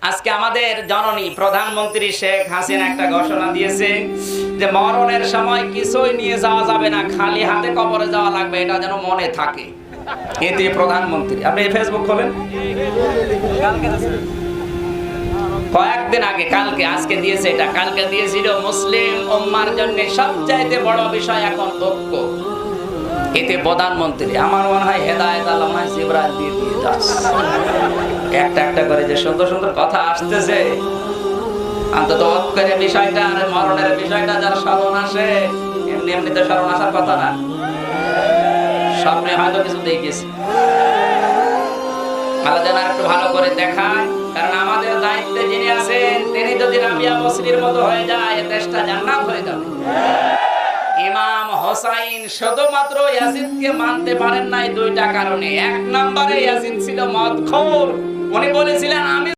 আজকে আমাদের জননী প্রধানমন্ত্রী শেখ হাসিনা একটা ঘোষণা দিয়েছে যে মরণের সময় কিছুই নিয়ে যাওয়া যাবে না, খালি হাতে কবরে যাওয়া লাগবে, এটা যেন মনে থাকে। এতে প্রধানমন্ত্রী, আপনি ফেসবুক খোলেন, কয়েকদিন আগে, কালকে, আজকে দিয়েছে এটা, কালকে দিয়েছিল মুসলিম উম্মার জন্য সবচাইতে বড় বিষয় এখন ঐক্য। এতে প্রধানমন্ত্রী, আমার মনে হয় হেদায়েত আল্লাহ মনে হয় জিবরাইল দিয়ে দিয়ে যাচ্ছে। একটা একটা করে যে সুন্দর সুন্দর কথা আসতেছে, অন্তত ঐক্যের বিষয়টা আর মরণের বিষয়টা যার স্মরণ আসে, এমনি এমনি তো স্মরণ আসার কথা না। স্বপ্নে হয়তো কিছু দেখেছি, আল্লাহ যেন একটু ভালো করে দেখায়, কারণ আমাদের দায়িত্বে যিনি আছেন তিনি যদি রাবিয়া বসরির মতো হয়ে যায়, দেশটা জান্নাত হয়ে যাবে। ইমাম হোসাইন শুধুমাত্র ইয়াজিদকে মানতে পারেন নাই দুইটা কারণে। এক নম্বরে ইয়াজিদ ছিল মদখোর, উনি বলেছিলেন আমি